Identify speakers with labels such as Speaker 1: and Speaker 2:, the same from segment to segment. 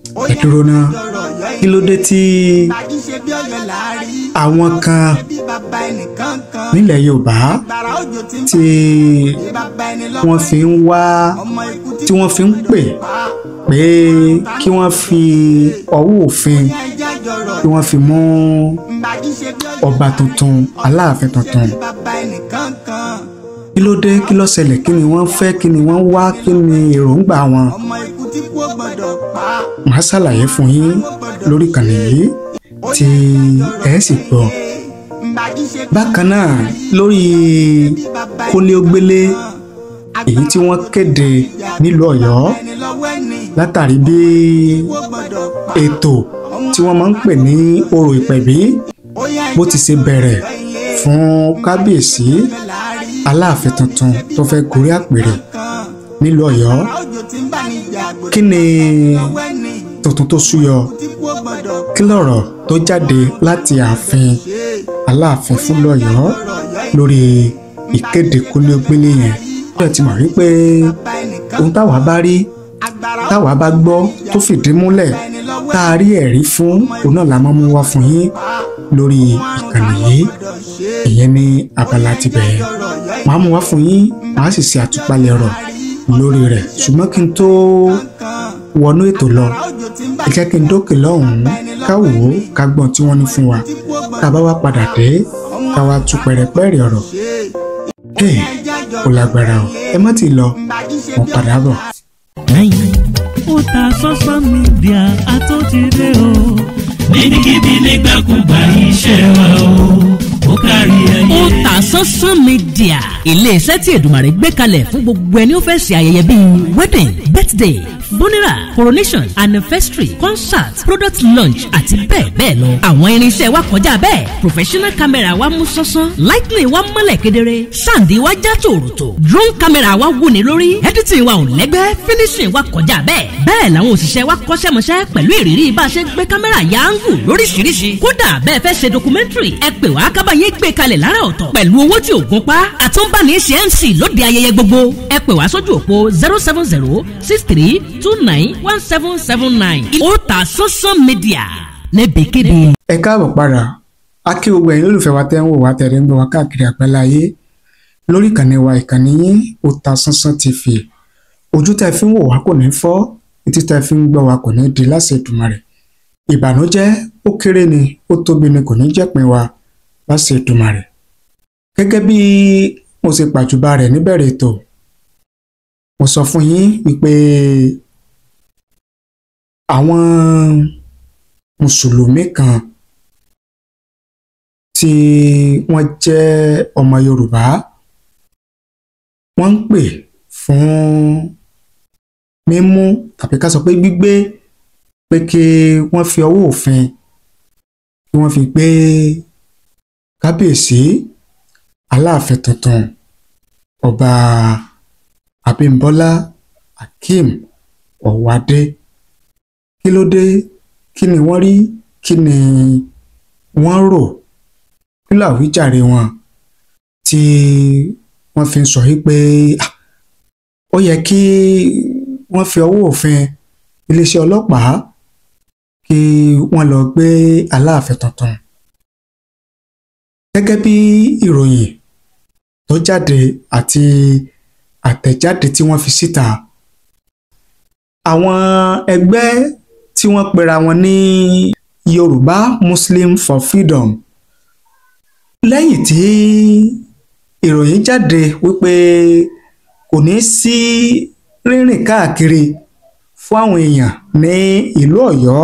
Speaker 1: ẹ dúró náà kí ló dé tí àwọn kan nílẹ̀ Yorùbá tí wọ́n fi ń wá tí wọ́n fi ń pè pé kí wọ́n fi ọwọ́ òfin kí wọ́n fi mú ọba tuntun Aláàfin tuntun kí ló dé kí ló ṣẹlẹ̀ kí ni wọ́n fẹ́ kí ni wọ́n wá kí ni èròǹgbà wọn màá ṣàlàyé fún yín lórí ìkànnì yìí tí ẹ sì gbọ́. Bákan náà lórí kónílé-ó-gbélé èyí tí wọ́n kéde nílùú Ọ̀yọ́ látàrí bí ètò tí wọ́n máa ń pè ní orò ìpẹ̀bí bó ti ṣe bẹ̀rẹ̀ fún kábíyèsí Aláàfin tuntun tó fẹ́ gorí àpèrè nílùú Ọ̀yọ́. Kí ni tuntun tó súyọ? Kí lọ̀rọ̀ tó jáde láti ààfin Aláàfin fúnlùú Ọ̀yọ́ lórí ìkéde kónílé-ó-gbélé yẹn? Bẹ́ẹ̀ ti mọ̀ wípé ohun táwa bá rí táwa bá gbọ́ tó fìdí múlẹ̀ tá a rí ẹ̀rí fún òun náà la máa mú wá fún yín lórí ìkànnì yìí. Ìyẹn ní abala ti bẹ̀rẹ̀ màá mú wá fún yín màá sì ṣe àtúpalẹ̀ ọ̀rọ̀ lórí rẹ̀. Ṣùgbọ́n kí n tó wọnú ètò lọ ẹ jẹ́ kí n dókè lọ́hùn-ún ká wò ó ká gbọ́n tí wọ́n ní fún wa tá a bá wá padà dé ká wá tú pẹ̀rẹ̀pẹ̀rẹ̀ ọ̀rọ̀. Kò lágbára o ẹ má ti lọ wọn padà bọ̀.
Speaker 2: Otasansan Media àtúntìdé o níbikíbi nígbàkúgbà iṣẹ́ wa o ó kárí ayé. Otasansan Media iléeṣẹ́ tí Èdùmàrè gbé kalẹ̀ fún gbogbo ẹni ó fẹ́ ṣe ayẹyẹ bíi wedding, birthday, funeral, coronation, anniversary, concert, product launch àti bẹ́ẹ̀ bẹ́ẹ̀ lọ. Àwọn irinṣẹ́ wa kọjá bẹ́ẹ̀. Professional camera wa mú sánsán. Lightning wa mọ́lẹ̀ kedere. Sound wa já tòròtò. Drone camera wa wúni lórí. Editing wa ò lẹ́gbẹ́. Finishing wa kọjá bẹ́ẹ̀. Bẹ́ẹ̀ làwọn òṣìṣẹ́ wa kọ́ṣẹ́mọṣẹ́ pẹ̀lú ìrírí bá a ṣe gbé kámẹ́rà ya áńgù lóríṣiríṣi. Kódà bẹ́ẹ̀ fẹ́ ṣe documentary ẹ pè wá kábàáyé gbé kalẹ̀ lára ọ̀tọ̀. Pẹ̀lú owó tí ò gún pa. Àtúnbáni ṣe MC lóde ayẹyẹ gbogbo. Ẹ pè wá sójú òpó 07063291779. Otasansan Media níbikíbi.
Speaker 1: Ẹ káàbọ̀ padà a kí gbogbo ẹ̀yin olùfẹ́ wa tẹ́ ń wò wá tẹ̀lé ń gbọ́ wá káàkiri àgbáláyé lórí ìkànnì wa ìkànnì yín Otasansan TV. Ojú tẹ́ fi ń wò wá kò ní fọ́ etí tẹ́ fi ń gbọ́ wá kò ní di láṣẹ Èdùmàrè. Ìbànújẹ́ ó kéré ni ó tóbi ni kò ní jẹ́ pín wa láṣẹ Èdùmàrè. Gẹ́gẹ́ bí mo ṣe pàjùbà rẹ̀ níbẹ̀rẹ̀ ètò mo sọ fún yín wípé àwọn mùsùlùmí kan tí wọ́n jẹ́ ọmọ Yorùbá wọ́n ń pè fún mímú tàbí ká sọ pé gbígbé pé kí wọ́n fi ọwọ́ òfin kí wọ́n fi gbé kábíyèsí Aláàfin tuntun ọba Abímbọ́lá Akeem Ọ̀wádé. Kí ló dé? Kí ni wọ́n rí? Kí ni wọ́n rò? Kí làwíjàre wọn tí wọ́n fi ń sọ yìí pé ó yẹ kí wọ́n fi ọwọ́ òfin iléeṣẹ́ ọlọ́pàá kí wọ́n lọ gbé Aláàfin tuntun? Gẹ́gẹ́ bí ìròyìn tó jáde àti àtẹ̀jáde tí wọ́n fi síta, àwọn ẹgbẹ́ tí wọ́n pera wọn ní Yorùbá Muslim for Freedom lẹ́yìn tí ìròyìn jáde wípé kò ní sí rírìn káàkiri fún àwọn èèyàn ní ìlú Ọ̀yọ́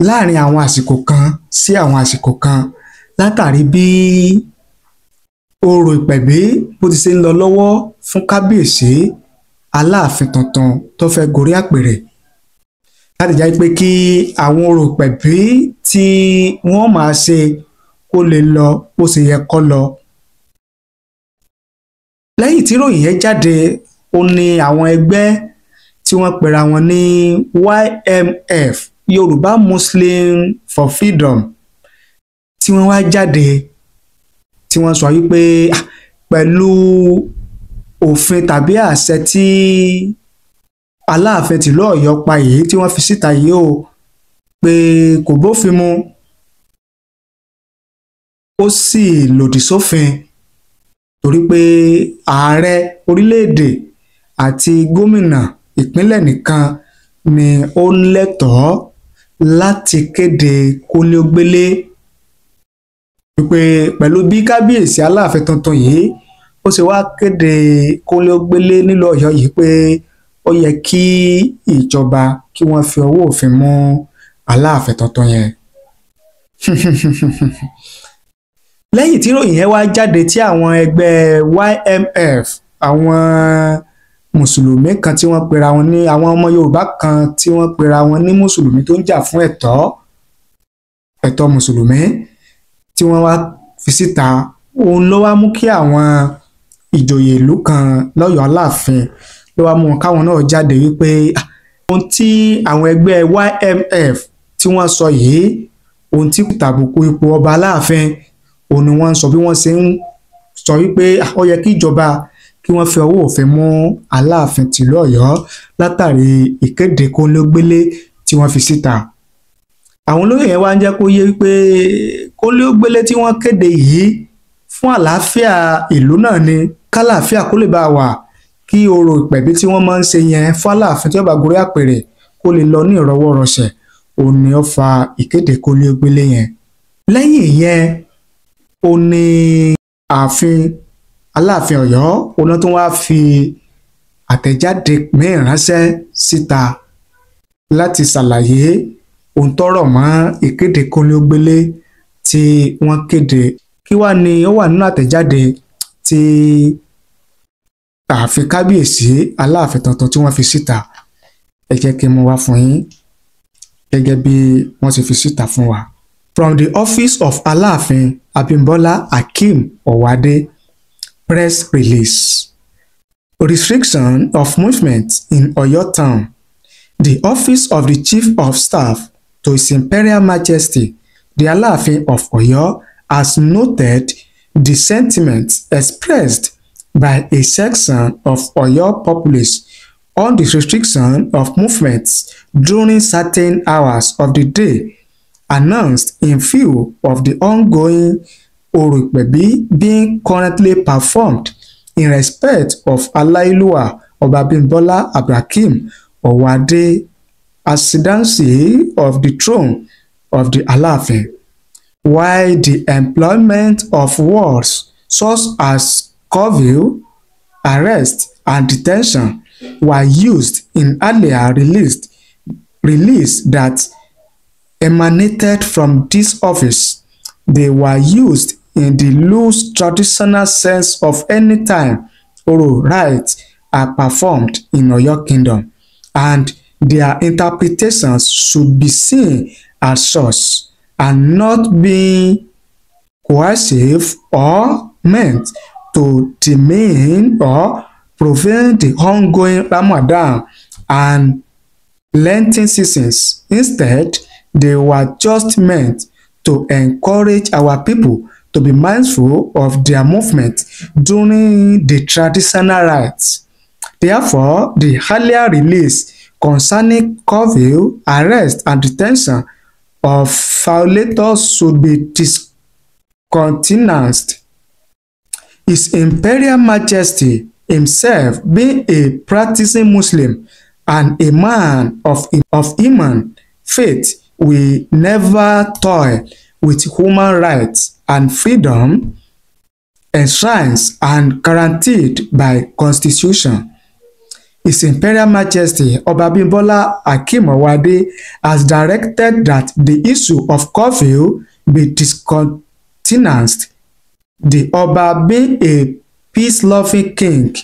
Speaker 1: láàrin àwọn àsìkò kan sí àwọn àsìkò kan látàrí bí orò ìpẹ̀bí bó ti ṣe ń lọ lọ́wọ́ fún kábíyèsí Aláàfin tuntun tó fẹ́ gorí àpèrè, láti jẹ́ pé kí àwọn orò ìpẹ̀bí tí wọ́n máa ṣe kó lè lọ bó ṣe yẹ kó lọ. Lẹ́yìn tí ìròyìn yẹn jáde ó ní àwọn ẹgbẹ́ tí wọ́n pera wọn ní YMF Yorùbá Muslim for Freedom tí wọ́n wá jáde tí wọ́n sọ wípé pẹ̀lú òfin tàbí àṣẹ tí Aláàfin tìlú Ọ̀yọ́ pa èyí tí wọ́n fi síta yìí o pé kò bófin mu, ó sì lòdì sófin torí pé ààrẹ orílẹ̀-èdè àti gómìnà ìpínlẹ̀ nìkan ni ó lẹ́tọ̀ọ́ láti kéde kónílé-ó-gbélé, wípé pẹ̀lú bí kábíyèsí Aláàfin tuntun yìí ó ṣe wá kéde kónílé-ó-gbélé nílùú Ọ̀yọ́ yìí pé ó yẹ kí ìjọba kí wọ́n fi ọwọ́ òfin mú Aláàfin tuntun yẹn. Lẹ́yìn tí ìròyìn yẹn wá jáde tí àwọn ẹgbẹ́ YMF, àwọn mùsùlùmí kan tí wọ́n pera wọn ní àwọn ọmọ Yorùbá kan tí wọ́n pera wọn ní mùsùlùmí tó ń jà fún ẹ̀tọ́ mùsùlùmí tí wọ́n wá fi síta, òun ló wá mú kí àwọn ìjòyè ìlú kan lọ́yọ̀ọ́ Aláàfin ló wá mú káwọn náà jáde wípé ohun tí àwọn ẹgbẹ́ YMF tí wọ́n sọ yìí, ohun tí kò tàbùkù ipò ọba Aláàfin, òun ni wọ́n ń sọ bí wọ́n ṣe ń sọ wípé ó yẹ kí ìjọba kí wọ́n fi ọwọ́ òfin mú Aláàfin tìlú Ọ̀yọ́ látàrí ìkéde kónílé-ó-gbélé tí wọ́n fi síta. Àwọn olóyè yẹn wá ń jẹ́ kó yé wípé kónílé-ó-gbélé tí wọ́n kéde yìí fún àlàáfíà ìlú náà ni, kálàáfíà kó lè bá wà, kí orò ìpẹ̀bí tí wọ́n máa ń ṣe yẹn fún Aláàfin tí ó bá gorí àpèrè kó lè lọ ní ìrọwọ́rọsẹ̀, òun ni ó fa ìkéde kónílé-ó-gbélé yẹn. Lẹ́yìn ìyẹn ó ní ààfin Aláàfin Ọ̀yọ́ òun tó wá fi àtẹ̀jáde mìíràn ránṣẹ́ síta láti ṣàlàyé ohun tó rọ̀ mọ́ ìkéde kónílé-ó-gbélé tí wọ́n kéde. Kí wá ni ó wà nínú àtẹ̀jáde tí ààfin kábíyèsí Aláàfin tuntun tí wọ́n fi síta? Ẹ jẹ́ kí n mú wá fún yín gẹ́gẹ́ bí wọ́n ṣe fi síta fún wa. From the office of Aláàfin Abímbọ́lá Akeem Owade, press release. Restriction of movement in Oyo Town. The office of the Chief of Staff to His Imperial Majesty, the Aláàfin of Oyo, has noted the sentiments expressed by a section of Oyo populace on the restriction of movements during certain hours of the day, announced in view of the ongoing Oro Ìpẹ̀bí being currently performed in respect of Aláìlúwà Ọba Abímbọ́lá Abdulhakeem Owade, ascendancy of the throne of the Aláàfin, while the employment of words such as curfew, arrest, and detention were used in earlier release that emanated from this office. They were used in the loose traditional sense of any time Oro rites are performed in Oyo Kingdom, and their interpretations should be seen as such and not being coercive or meant to demean or prevent the ongoing Ramadan and Lenten seasons. Instead, they were just meant to encourage our people to be mindful of their movement during the traditional rites. Therefore, the earlier release concerning curfew, arrest, and detention of violators should be discontinued. His Imperial Majesty himself, being a practicing Muslim and a man of Iman faith, will never toy with human rights and freedom enshrined and guaranteed by Constitution. His Imperial Majesty Ọba Abímbọ́lá Akeem Owade has directed that the issue of curfew be discontinued. The Ọba, being a peace-loving king,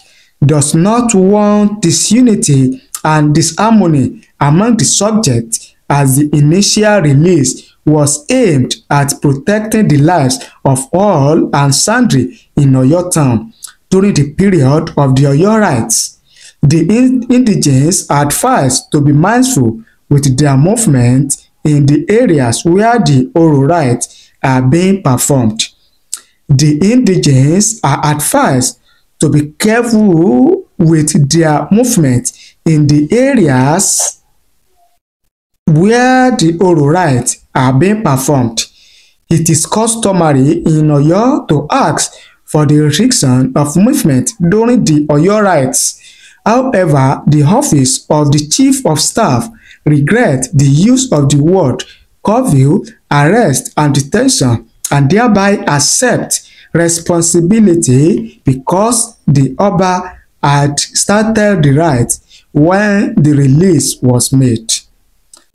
Speaker 1: does not want disunity and disharmony among the subjects, as the initial release was aimed at protecting the lives of all and sundry in Oyo Town during the period of the Oyo rites. The indigenes are advised to be mindful with their movement in the areas where the Oro rites are being performed. The indigenes are advised to be careful with their movement in the areas where the Oro rites are being performed, it is customary in Oyo to ask for the restriction of movement during the Oyo rites. However, the office of the Chief of Staff regrets the use of the word curfew, arrest, and detention, and thereby accept responsibility because the Oba had started the rites when the release was made.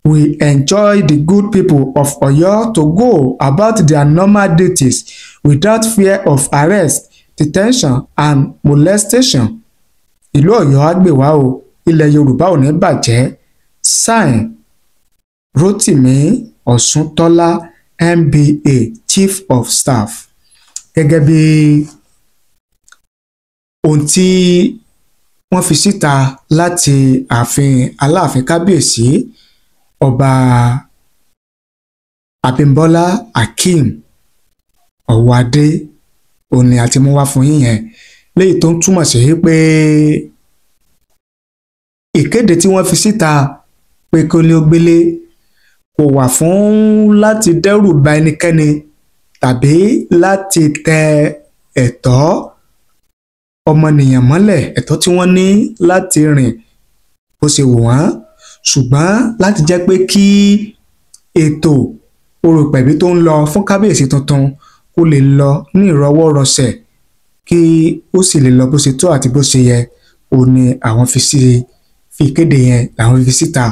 Speaker 1: We enjoy the good people of Oyo to go about their normal duties without fear of arrest, detention, and molestation. Ìlú Ọ̀yọ́ á gbè wá o, ilẹ̀ Yorùbá ò ní bàjẹ́. Sign Rotimi Ọ̀ṣúntọ́lá MBA Chief of Staff. Gẹ́gẹ́ bí ohun tí wọ́n fi síta láti ààfin Aláàfin Kábíyèsí Ọba Abímbọ́lá Akeem Ọ̀wádé òní àti mú wá fún yín yẹn léyìí tó ń túmọ̀ sí pé ìkéde tí wọ́n fi síta pé kónílé-ó-gbélé kò wà fún láti dẹ́rù ba ẹnikẹ́ni tàbí láti tẹ ẹ̀tọ́ ọmọnìyàn mọ́lẹ̀, ẹ̀tọ́ tí wọ́n ní láti rìn bó ṣe wù wọ́n, ṣùgbọ́n láti jẹ́ pé kí ètò orò ìpẹ̀bí tó ń lọ fún kábíyèsí tuntun kó lè lọ ní ìrọwọ́rọsẹ̀ kí ó sì lè lọ bó ṣe tó àti bó ṣe yẹ, òun ni àwọn fi ìkéde yẹn làwọn fi síta.